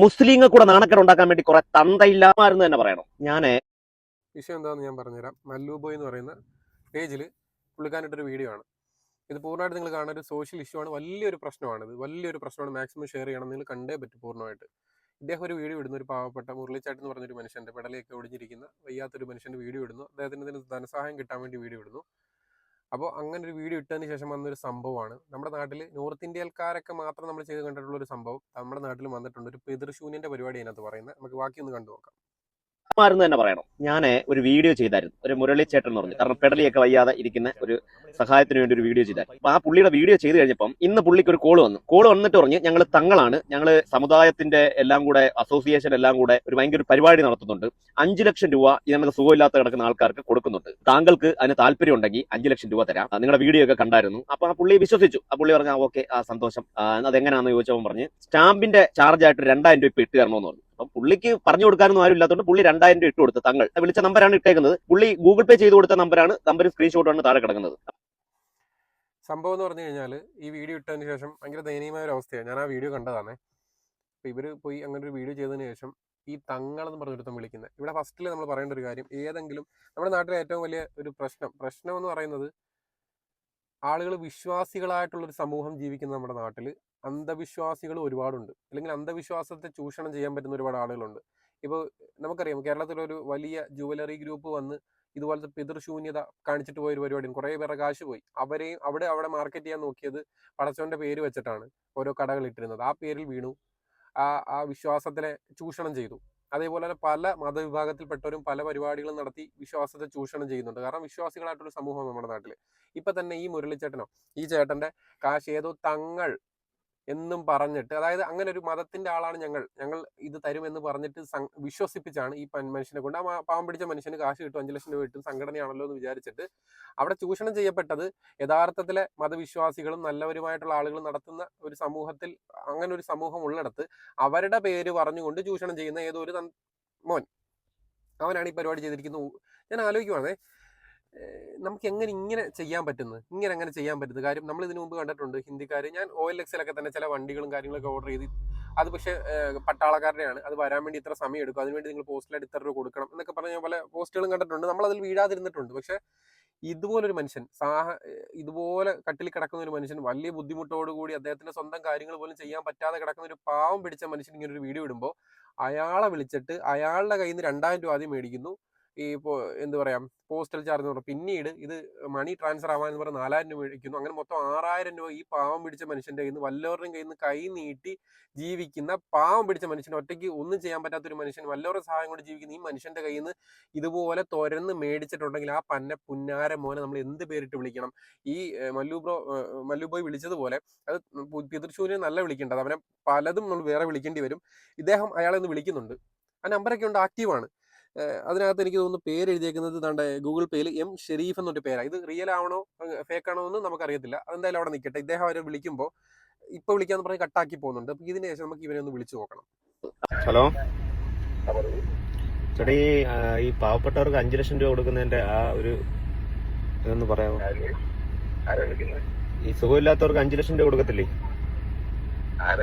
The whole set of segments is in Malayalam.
മുസ്ലിങ്ങൾ കൂടെ നാണക്കേട് ഉണ്ടാക്കാൻ വേണ്ടി കുറെ തന്തയില്ലാമായിരുന്നു തന്നെ പറയണം. വിഷയം എന്താണെന്ന് ഞാൻ പറഞ്ഞുതരാം. മല്ലു ബോയ് എന്ന് പറയുന്ന പേജിൽ പുള്ളിക്കാനായിട്ടൊരു വീഡിയോ ആണ്. ഇത് പൂർണ്ണമായിട്ട് നിങ്ങൾ കാണുന്ന ഒരു സോഷ്യൽ ഇഷ്യൂ ആണ്. വലിയൊരു പ്രശ്നമാണ്. മാക്സിമം ഷെയർ ചെയ്യണം. നിങ്ങൾ കണ്ടേ പറ്റും പൂർണ്ണമായിട്ട്. ഇദ്ദേഹം ഒരു വീഡിയോ ഇടുന്നു. ഒരു പാവപ്പെട്ട മുരളിച്ചാട്ട് എന്ന് പറഞ്ഞൊരു മനുഷ്യൻ്റെ പെടലിയൊക്കെ ഒടിഞ്ഞിരിക്കുന്ന വയ്യാത്തൊരു മനുഷ്യൻ്റെ വീഡിയോ ഇടുന്നു. അദ്ദേഹത്തിന് ധനസഹായം കിട്ടാൻ വേണ്ടി വീഡിയോ ഇടുന്നു. അപ്പോൾ അങ്ങനെ ഒരു വീഡിയോ ഇട്ടതിന് ശേഷം വന്നൊരു സംഭവമാണ്. നമ്മുടെ നാട്ടിൽ നോർത്ത് ഇന്ത്യക്കാരൊക്കെ മാത്രം നമ്മൾ ചെയ്ത് കണ്ടിട്ടുള്ള ഒരു സംഭവം നമ്മുടെ നാട്ടിൽ വന്നിട്ടുണ്ട്. ഒരു പിതൃശൂന്യൻ്റെ പരിപാടി അതിനകത്ത് പറയുന്നത്. നമുക്ക് ബാക്കി ഒന്ന് കണ്ടു നോക്കാം. ആയിരുന്നു തന്നെ പറയണം. ഞാൻ ഒരു വീഡിയോ ചെയ്തായിരുന്നു, ഒരു മുരളി ചേട്ടൻ എന്ന് പറഞ്ഞു. കാരണം പെടലിയൊക്കെ വയ്യാതെ ഇരിക്കുന്ന ഒരു സഹായത്തിന് വേണ്ടി ഒരു വീഡിയോ ചെയ്തായിരുന്നു. അപ്പൊ ആ പുള്ളിയുടെ വീഡിയോ ചെയ്ത് കഴിഞ്ഞപ്പം ഇന്ന് പുള്ളിക്ക് ഒരു കോള് വന്നിട്ട് പറഞ്ഞു, ഞങ്ങൾ തങ്ങളാണ്, ഞങ്ങൾ സമുദായത്തിന്റെ എല്ലാം കൂടെ അസോസിയേഷൻ എല്ലാം കൂടെ ഒരു ഭയങ്കര പരിപാടി നടത്തുന്നുണ്ട്. 5 ലക്ഷം രൂപ ഇതിനകത്ത് സുഖമില്ലാത്ത കിടക്കുന്ന ആൾക്കാർക്ക് കൊടുക്കുന്നുണ്ട്. താങ്കൾക്ക് അതിന് താല്പര്യം ഉണ്ടെങ്കിൽ 5 ലക്ഷം രൂപ തരാം. നിങ്ങളുടെ വീഡിയോ ഒക്കെ കണ്ടായിരുന്നു. അപ്പൊ ആ പുള്ളി വിശ്വസിച്ചു. ആ പുള്ളി പറഞ്ഞു ഓക്കെ, ആ സന്തോഷം. അതെങ്ങനെയാണെന്ന് ചോദിച്ചപ്പോൾ പറഞ്ഞ് സ്റ്റാമ്പിന്റെ ചാർജ് ആയിട്ട് 2000 രൂപ ഇപ്പൊ ഇട്ട് തരണമെന്ന് പറഞ്ഞു. അപ്പം പുള്ളിക്ക് പറഞ്ഞു കൊടുക്കാനൊന്നും ആരും ഇല്ലാത്തതുകൊണ്ട് പുള്ളി 2000 രൂപ ഇട്ട് കൊടുത്ത്, തങ്ങൾ വിളിച്ച നമ്പറാണ് ഇട്ടേക്കുന്നത്. പുള്ളി ഗൂഗിൾ പേ ചെയ്ത് കൊടുത്ത നമ്പർ സ്ക്രീൻഷോട്ടാണ് താഴെ കിടക്കുന്നത്. സംഭവം എന്ന് പറഞ്ഞു കഴിഞ്ഞാൽ ഈ വീഡിയോ ഇട്ടതിന് ശേഷം ഭയങ്കര ദയനീയമായ ഒരു അവസ്ഥയാണ്. ഞാൻ ആ വീഡിയോ കണ്ടതാണ്. അപ്പോൾ ഇവർ പോയി അങ്ങനെ ഒരു വീഡിയോ ചെയ്തതിന് ശേഷം ഈ തങ്ങളെന്ന് പറഞ്ഞൊരുത്തം വിളിക്കുന്നത്. ഇവിടെ ഫസ്റ്റിൽ നമ്മൾ പറയേണ്ട ഒരു കാര്യം, ഏതെങ്കിലും നമ്മുടെ നാട്ടിലെ ഏറ്റവും വലിയ ഒരു പ്രശ്നം എന്ന് പറയുന്നത്, ആളുകൾ വിശ്വാസികളായിട്ടുള്ളൊരു സമൂഹം ജീവിക്കുന്ന നമ്മുടെ നാട്ടിൽ അന്ധവിശ്വാസികൾ ഒരുപാടുണ്ട്. അല്ലെങ്കിൽ അന്ധവിശ്വാസത്തെ ചൂഷണം ചെയ്യാൻ പറ്റുന്ന ഒരുപാട് ആളുകളുണ്ട്. ഇപ്പോൾ നമുക്കറിയാം, കേരളത്തിലൊരു വലിയ ജുവലറി ഗ്രൂപ്പ് വന്ന് ഇതുപോലത്തെ പിതൃശൂന്യത കാണിച്ചിട്ട് പോയൊരു പരിപാടിയാണ്. കുറേ പേരുടെ കാശ് പോയി. അവരെയും അവിടെ മാർക്കറ്റ് ചെയ്യാൻ നോക്കിയത് പടച്ചവൻ്റെ പേര് വെച്ചിട്ടാണ് ഓരോ കടകൾ ഇട്ടിരുന്നത്. ആ പേരിൽ വീണു. ആ വിശ്വാസത്തിനെ ചൂഷണം ചെയ്തു. അതേപോലെ തന്നെ പല മതവിഭാഗത്തിൽപ്പെട്ടവരും പല പരിപാടികളും നടത്തി വിശ്വാസത്തെ ചൂഷണം ചെയ്യുന്നുണ്ട്. കാരണം വിശ്വാസികളായിട്ടൊരു സമൂഹം നമ്മുടെ നാട്ടിൽ. ഇപ്പൊ തന്നെ ഈ മുരളിച്ചേട്ടനോ ഈ ചേട്ടന്റെ കാശ് ഏതോ തങ്ങൾ എന്നും പറഞ്ഞിട്ട്, അതായത് അങ്ങനെ ഒരു മതത്തിന്റെ ആളാണ് ഞങ്ങൾ ഇത് തരുമെന്ന് പറഞ്ഞിട്ട് വിശ്വസിപ്പിച്ചാണ് ഈ മനുഷ്യനെ കൊണ്ട്, ആ പാവം പിടിച്ച മനുഷ്യന് കാശ് കിട്ടും, 5 ലക്ഷം രൂപ കിട്ടും, സംഘടനയാണല്ലോ എന്ന് വിചാരിച്ചിട്ട് അവിടെ ചൂഷണം ചെയ്യപ്പെട്ടത് യഥാർത്ഥത്തിലെ മതവിശ്വാസികളും നല്ലവരുമായിട്ടുള്ള ആളുകൾ നടത്തുന്ന ഒരു സമൂഹത്തിൽ, അങ്ങനെ ഒരു സമൂഹം ഉള്ളിടത്ത് അവരുടെ പേര് പറഞ്ഞുകൊണ്ട് ചൂഷണം ചെയ്യുന്ന ഏതോ ഒരു മോൻ, അവനാണ് ഈ പരിപാടി ചെയ്തിരിക്കുന്നത്. ഞാൻ ആലോചിക്കുവാണേ, നമുക്ക് ഇങ്ങനെ ചെയ്യാൻ പറ്റുന്നത്. കാര്യം നമ്മൾ ഇതിനു മുമ്പ് കണ്ടിട്ടുണ്ട് ഹിന്ദിക്കാർ. ഞാൻ OLXലൊക്കെ തന്നെ ചില വണ്ടികളും കാര്യങ്ങളൊക്കെ ഓർഡർ ചെയ്ത്, അത് പക്ഷേ പട്ടാളക്കാരുടെയാണ്, അത് വരാൻ വേണ്ടി ഇത്ര സമയം എടുക്കും, അതിനുവേണ്ടി നിങ്ങൾ പോസ്റ്റിലായിട്ട് ഇത്ര രൂപ കൊടുക്കണം എന്നൊക്കെ പറഞ്ഞ പല പോസ്റ്റുകളും കണ്ടിട്ടുണ്ട്. നമ്മൾ അതിൽ വീഴാതിരുന്നിട്ടുണ്ട്. പക്ഷെ ഇതുപോലൊരു മനുഷ്യൻ, ഇതുപോലെ കട്ടിൽ കിടക്കുന്ന ഒരു മനുഷ്യൻ, വലിയ ബുദ്ധിമുട്ടോടുകൂടി അദ്ദേഹത്തിന്റെ സ്വന്തം കാര്യങ്ങൾ പോലും ചെയ്യാൻ പറ്റാതെ കിടക്കുന്ന ഒരു പാവം പിടിച്ച മനുഷ്യൻ ഇങ്ങനെ ഒരു വീഡിയോ ഇടുമ്പോൾ അയാളെ വിളിച്ചിട്ട് അയാളുടെ കയ്യിൽ നിന്ന് 2000 രൂപ ആദ്യം മേടിക്കുന്നു. ഈ എന്താ പറയാ, പോസ്റ്റൽ ചാർജ് എന്ന് പറഞ്ഞാൽ, പിന്നീട് ഇത് മണി ട്രാൻസ്ഫർ ആവാൻ പറഞ്ഞാൽ 4000 രൂപ മേടിക്കുന്നു. അങ്ങനെ മൊത്തം 6000 രൂപ ഈ പാവം പിടിച്ച മനുഷ്യന്റെ കയ്യിൽ നിന്ന്, വല്ലവരുടെയും കയ്യിൽ നിന്ന് കൈ നീട്ടി ജീവിക്കുന്ന പാവം പിടിച്ച മനുഷ്യൻ, ഒറ്റയ്ക്ക് ഒന്നും ചെയ്യാൻ പറ്റാത്തൊരു മനുഷ്യൻ, വല്ലവരുടെ സഹായം കൊണ്ട് ജീവിക്കുന്ന ഈ മനുഷ്യന്റെ കയ്യിൽ നിന്ന് ഇതുപോലെ തുരന്ന് മേടിച്ചിട്ടുണ്ടെങ്കിൽ ആ പുന്നാര മോനെ നമ്മൾ എന്ത് പേരിട്ട് വിളിക്കണം? ഈ മല്ലുബോയ് വിളിച്ചതുപോലെ അത് പിതൃശൂന്യൻ നല്ല വിളിക്കേണ്ടത്, അവനെ പലതും നമ്മൾ വേറെ വിളിക്കേണ്ടി വരും. ഇദ്ദേഹം അയാളെ ഒന്ന് വിളിക്കുന്നുണ്ട്. ആ നമ്പറൊക്കെ ഉണ്ട്, ആക്റ്റീവാണ്. അതിനകത്ത് എനിക്ക് തോന്നുന്നു പേര് എഴുതിയേക്കുന്നത് താണ്ടെ ഗൂഗിൾ പേയിൽ ഷെരീഫ് എന്നൊരു പേരാണ്. ഇത് റിയൽ ആവണോ ഫേക്ക് ആണോ എന്ന് നമുക്കറിയത്തില്ല. അതെന്തായാലും അവിടെ നിൽക്കട്ടെ. ഇദ്ദേഹം അവരെ വിളിക്കുമ്പോൾ ഇപ്പൊ വിളിക്കാന്ന് പറഞ്ഞ് കട്ടാക്കി പോകുന്നുണ്ട്. അപ്പൊ ഇതിന് ശേഷം നമുക്ക് ഇവനെ ഒന്ന് വിളിച്ചു നോക്കണം. ഹലോ ചേട്ടാ, ഈ പാവപ്പെട്ടവർക്ക് 5 ലക്ഷം രൂപ കൊടുക്കുന്നതിന്റെ ആ ഒരു ഇതൊന്ന് പറയാമോ? ഈ സുഖമില്ലാത്തവർക്ക് 5 ലക്ഷം രൂപ കൊടുക്കത്തില്ലേ?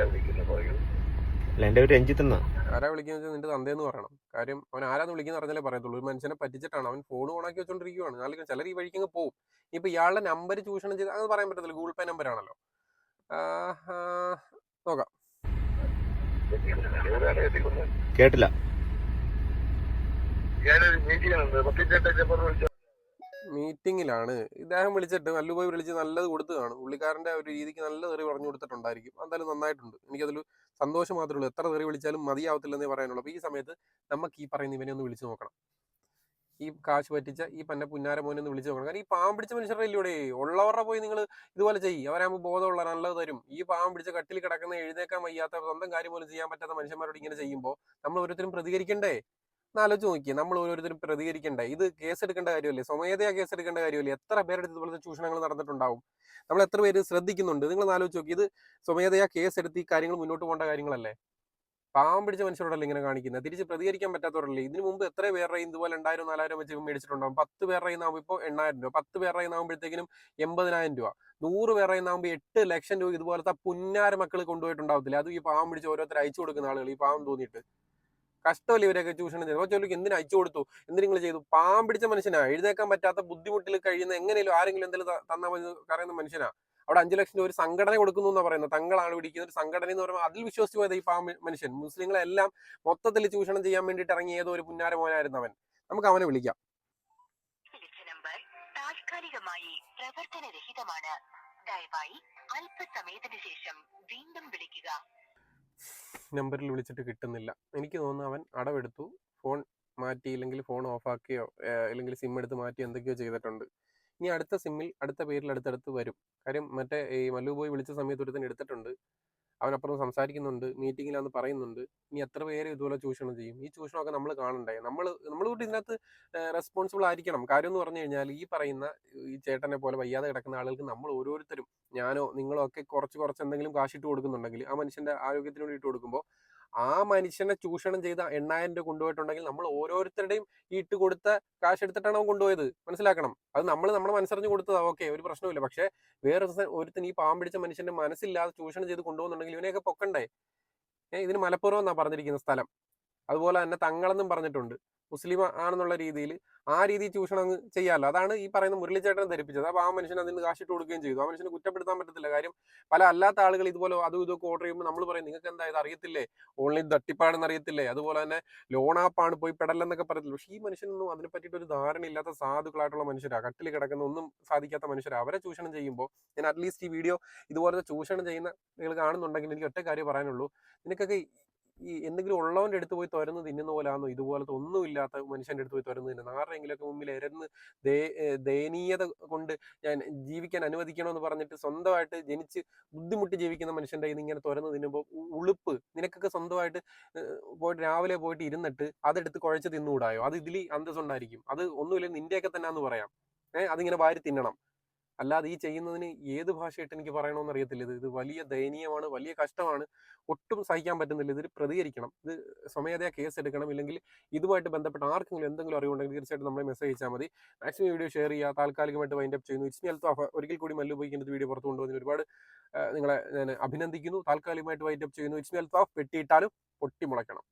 അല്ല, എന്റെ പേര് രഞ്ജിത്ത് എന്നാ. ആരാ വിളിക്കുന്നത് നിന്റെ തന്തേന്ന് പറയണം. കാര്യം അവൻ ആരാന്ന് വിളിക്കുന്ന അറിഞ്ഞാലേ പറയത്തുള്ളൂ. ഒരു മനുഷ്യനെ പറ്റിച്ചിട്ടാണ്, അവൻ ഫോൺ ഓണാക്കി വെച്ചോണ്ടിരിക്കുവാണ്. നാളെ ചിലർ ഈ വഴിക്കങ്ങ് പോകും. ഇപ്പൊ ഇയാളുടെ നമ്പർ ചൂഷണം ചെയ്ത് അത് പറയാൻ പറ്റത്തില്ല. ഗൂഗിൾ പേ നമ്പർ ആണല്ലോ. നോക്കാം. കേട്ടില്ല. മീറ്റിങ്ങിലാണ് ഇദ്ദേഹം വിളിച്ചിട്ട്, മല്ലുബോയ് വിളിച്ച് നല്ലത് കൊടുത്തു കാണും. പുള്ളിക്കാരന്റെ ഒരു രീതിക്ക് നല്ല തെറി പറഞ്ഞു കൊടുത്തിട്ടുണ്ടായിരിക്കും. എന്തായാലും നന്നായിട്ടുണ്ട്. എനിക്കതിൽ സന്തോഷം മാത്രമേ ഉള്ളൂ. എത്ര തെറി വിളിച്ചാലും മതിയാവത്തില്ലെന്നേ പറയാനുള്ളൂ. അപ്പൊ ഈ സമയത്ത് നമുക്ക് ഈ പറയുന്ന ഇവനെ ഒന്ന് വിളിച്ചു നോക്കണം. ഈ കാശ് പറ്റിച്ച ഈ പുന്നാര മോനെ ഒന്ന് വിളിച്ചു നോക്കണം. കാരണം ഈ പാവം പിടിച്ച മനുഷ്യരുടെ ഇല്ലൂടെ ഉള്ളവരുടെ പോയി നിങ്ങൾ ഇതുപോലെ ചെയ്യും. അവരാകുമ്പോൾ ബോധമുള്ള നല്ലത് തരും. ഈ പാവം പിടിച്ച കട്ടിൽ കിടക്കുന്ന, എഴുന്നേക്കാൻ വയ്യാത്ത, സ്വന്തം കാര്യം പോലും ചെയ്യാൻ പറ്റാത്ത മനുഷ്യന്മാരോട് ഇങ്ങനെ ചെയ്യുമ്പോൾ നമ്മൾ ഓരോരുത്തരും പ്രതികരിക്കണ്ടേ? എന്നാലോചിച്ച് നോക്കിയേ, നമ്മൾ ഓരോരുത്തരും പ്രതികരിക്കണ്ടേ? ഇത് കേസെടുക്കേണ്ട കാര്യമല്ലേ? സ്വമേധയാ കേസെടുക്കേണ്ട കാര്യമല്ലേ? എത്ര പേരുടെ ഇതുപോലത്തെ ചൂഷണങ്ങൾ നടന്നിട്ടുണ്ടാവും? നമ്മൾ എത്ര പേര് ശ്രദ്ധിക്കുന്നുണ്ട്? നിങ്ങൾ ആലോചിച്ച് നോക്കി. ഇത് സ്വമേധയാ കേസെടുത്ത് ഈ കാര്യങ്ങൾ മുന്നോട്ട് പോകേണ്ട കാര്യങ്ങളല്ലേ? പാവം പിടിച്ച മനുഷ്യരോടല്ലേ ഇങ്ങനെ കാണിക്കുന്നത്? തിരിച്ച് പ്രതികരിക്കാൻ പറ്റാത്തവരല്ലേ? ഇതിന് മുമ്പ് എത്ര പേരുടെ ഇതുപോലെ 2000 4000 വെച്ച് മേടിച്ചിട്ടുണ്ടാവും. 10 പേരുടെ കയ്യിന്നാകുമ്പോൾ ഇപ്പോൾ 8000 രൂപ, 10 പേരുടെ കയ്യിന്നാകുമ്പോഴത്തേക്കിനും 80,000 രൂപ, 100 പേരുടെ കയ്യിന്നാകുമ്പോൾ 8 ലക്ഷം രൂപ ഇതുപോലത്തെ പുന്നാര മക്കൾ കൊണ്ടുപോയിട്ടുണ്ടാവത്തില്ല. അത് ഈ പാവം പിടിച്ച് ഓരോരുത്തർ അയച്ചു കൊടുക്കുന്ന ആളുകൾ, ഈ പാവം തോന്നിയിട്ട് കഷ്ടമല്ലേ ഇവരൊക്കെ ചൂഷണം ചെയ്തു. അപ്പോൾ ചോദിക്കും എന്തിനു അയച്ചു കൊടുത്തു, എന്തിനു നിങ്ങൾ ചെയ്തു? പാവം പിടിച്ച മനുഷ്യനാ, എഴുന്നേക്കാൻ പറ്റാത്ത ബുദ്ധിമുട്ടിൽ കഴിയുന്ന, എങ്ങനെയും ആരെങ്കിലും എന്തെങ്കിലും തന്നാൽ മതി പറയുന്ന മനുഷ്യനാ. അവിടെ 5 ലക്ഷം രൂപ ഒരു സംഘടന കൊടുക്കുന്നു എന്നാണ് പറയുന്നത്. തങ്ങളാണ് പിടിക്കുന്ന ഒരു സംഘടന എന്ന് പറയുമ്പോൾ അതിൽ വിശ്വസിച്ച് പോയത് ഈ പാവം മനുഷ്യൻ. മുസ്ലിങ്ങളെല്ലാം മൊത്തത്തിൽ ചൂഷണം ചെയ്യാൻ വേണ്ടിയിട്ട് ഇറങ്ങിയ ഏതോ ഒരു പുന്നാര മോനായിരുന്നു അവൻ. നമുക്ക് അവനെ വിളിക്കാം. താൽക്കാലികമായി പ്രവർത്തനരഹിതമാണ്. ദയവായി അല്പസമയത്തിന് ശേഷം വീണ്ടും വിളിക്കുക. നമ്പറിൽ വിളിച്ചിട്ട് കിട്ടുന്നില്ല. എനിക്ക് തോന്നുന്നു അവൻ അടവെടുത്തു, ഫോൺ മാറ്റി, ഇല്ലെങ്കിൽ ഫോൺ ഓഫാക്കിയോ അല്ലെങ്കിൽ സിം എടുത്ത് മാറ്റി എന്തൊക്കെയോ ചെയ്തിട്ടുണ്ട്. ഇനി അടുത്ത സിമ്മിൽ അടുത്ത പേരിൽ അടുത്തടുത്ത് വരും. കാര്യം മറ്റേ ഈ മല്ലു പോയി വിളിച്ച സമയത്ത് ഒരുത്തൻ എടുത്തിട്ടുണ്ട്. അവനപ്പുറം സംസാരിക്കുന്നുണ്ട്, മീറ്റിങ്ങിലാന്ന് പറയുന്നുണ്ട്. ഇനി എത്ര പേര് ഇതുപോലെ ചൂഷണം ചെയ്യും? ഈ ചൂഷണമൊക്കെ നമ്മൾ കാണണ്ടേ? നമ്മൾ കൂടി ഇതിനകത്ത് റെസ്പോൺസിബിൾ ആയിരിക്കണം. കാര്യം എന്ന് പറഞ്ഞു കഴിഞ്ഞാൽ ഈ പറയുന്ന ഈ ചേട്ടനെ പോലെ വയ്യാതെ കിടക്കുന്ന ആളുകൾക്ക് നമ്മൾ ഓരോരുത്തരും, ഞാനോ നിങ്ങളോ ഒക്കെ കുറച്ച് എന്തെങ്കിലും കാശിട്ട് കൊടുക്കുന്നുണ്ടെങ്കിൽ ആ മനുഷ്യന്റെ ആരോഗ്യത്തിന് വേണ്ടി ഇട്ട് കൊടുക്കുമ്പോൾ ആ മനുഷ്യനെ ചൂഷണം ചെയ്ത 8000 രൂപ കൊണ്ടുപോയിട്ടുണ്ടെങ്കിൽ നമ്മൾ ഓരോരുത്തരുടെയും ഈ ഇട്ട് കൊടുത്ത കാശ് എടുത്തിട്ടാണ് അവൻ കൊണ്ടുപോയത്. മനസ്സിലാക്കണം. അത് നമ്മുടെ മനസ്സറിഞ്ഞ് കൊടുത്തതാ, ഓക്കെ, ഒരു പ്രശ്നമില്ല. പക്ഷേ വേറെ ഒരുത്തൻ ഈ പാവം പിടിച്ച മനുഷ്യന്റെ മനസ്സില്ലാതെ ചൂഷണം ചെയ്ത് കൊണ്ടുപോകുന്നുണ്ടെങ്കിൽ ഇവനെയൊക്കെ പൊക്കണ്ടേ? ഇതിന് മലപ്പുറം എന്നാ പറഞ്ഞിരിക്കുന്ന സ്ഥലം. അതുപോലെ തന്നെ തങ്ങളെന്നും പറഞ്ഞിട്ടുണ്ട്. മുസ്ലിം ആണെന്നുള്ള രീതിയിൽ ആ രീതിയിൽ ചൂഷണം ചെയ്യാമല്ലോ. അതാണ് ഈ പറയുന്ന മുരളിച്ചേട്ടനെ ധരിപ്പിച്ചത്. അപ്പോൾ ആ മനുഷ്യൻ അതിന് കാശിട്ട് കൊടുക്കുകയും ചെയ്തു. ആ മനുഷ്യനെ കുറ്റപ്പെടുത്താൻ പറ്റത്തില്ല. കാര്യം പല അല്ലാത്ത ആളുകൾ ഇതുപോലെ അതും ഇതൊക്കെ ഓർഡർ ചെയ്യുമ്പോൾ നമ്മൾ പറയും നിങ്ങൾക്ക് എന്താ ഇത് അറിയത്തില്ലേ, ഓൺലൈൻ തട്ടിപ്പാണെന്ന് അറിയത്തില്ലേ, അതുപോലെ തന്നെ ലോൺ ആപ്പാണ്, പോയി പെടലെന്നൊക്കെ പറയത്തില്ല. പക്ഷേ ഈ മനുഷ്യനൊന്നും അതിനെ പറ്റിയിട്ട് ഒരു ധാരണയില്ലാത്ത സാധുക്കളായിട്ടുള്ള മനുഷ്യരാണ്, കട്ടിൽ കിടക്കുന്ന ഒന്നും സാധിക്കാത്ത മനുഷ്യരാണ്. അവരെ ചൂഷണം ചെയ്യുമ്പോൾ ഞാൻ അറ്റ്ലീസ്റ്റ് ഈ വീഡിയോ ഇതുപോലത്തെ ചൂഷണം ചെയ്യുന്ന നിങ്ങൾ കാണുന്നുണ്ടെങ്കിൽ എനിക്ക് ഒറ്റ കാര്യം പറയാനുള്ളൂ. നിനക്കൊക്കെ ഈ എന്തെങ്കിലും ഉള്ളവൻ്റെ അടുത്ത് പോയി തുരന്ന് തിന്നുന്ന പോലാണോ ഇതുപോലത്തെ ഒന്നുമില്ലാത്ത മനുഷ്യൻ്റെ അടുത്ത് പോയി തുരന്ന് തിന്നുന്നത്? ആരുടെയെങ്കിലുമൊക്കെ മുമ്പിൽ എരന്ന് ദയനീയത കൊണ്ട് ഞാൻ ജീവിക്കാൻ അനുവദിക്കണമെന്ന് പറഞ്ഞിട്ട് സ്വന്തമായിട്ട് ജനിച്ച് ബുദ്ധിമുട്ടി ജീവിക്കുന്ന മനുഷ്യൻ്റെ കയ്യിൽ നിന്ന് ഇങ്ങനെ തുരന്ന് തിന്നുമ്പോൾ ഉളുപ്പ്. നിനക്കൊക്കെ സ്വന്തമായിട്ട് പോയിട്ട് രാവിലെ പോയിട്ട് ഇരുന്നിട്ട് അതെടുത്ത് കുഴച്ച് തിന്നുകൂടായോ? അത് ഇതിൽ അന്തസ്സുണ്ടായിരിക്കും. അത് ഒന്നുമില്ല നിന്റെയൊക്കെ തന്നെ എന്ന് പറയാം. അതിങ്ങനെ വാരി തിന്നണം. അല്ലാതെ ഈ ചെയ്യുന്നതിന് ഏത് ഭാഷയായിട്ട് എനിക്ക് പറയണമെന്ന് അറിയത്തില്ല. ഇത് വലിയ ദയനീയമാണ്, വലിയ കഷ്ടമാണ്, ഒട്ടും സഹിക്കാൻ പറ്റുന്നില്ല. ഇതിൽ പ്രതികരിക്കണം. ഇത് സ്വമേധയാ കേസ് എടുക്കണം. ഇല്ലെങ്കിൽ ഇതുമായിട്ട് ബന്ധപ്പെട്ട ആർക്കെങ്കിലും എന്തെങ്കിലും അറിവുണ്ടെങ്കിൽ തീർച്ചയായിട്ടും നമ്മളെ മെസ്സേജ് അയച്ചാൽ മതി. മാക്സിമം വീഡിയോ ഷെയർ ചെയ്യുക. താൽക്കാലികമായിട്ട് വൈൻഡ് അപ്പ് ചെയ്യുന്നു. It's me Althaf. ഒരിക്കൽ കൂടി മല്ലു പോയിക്ക് വീഡിയോ പുറത്തു കൊണ്ടുവന്നതിന് ഒരുപാട് നിങ്ങളെ ഞാൻ അഭിനന്ദിക്കുന്നു. താൽക്കാലികമായിട്ട് വൈൻഡ് അപ്പ് ചെയ്യുന്നു. It's me Althaf. പെട്ടിയിട്ടാലും പൊട്ടി മുളയ്ക്കണം.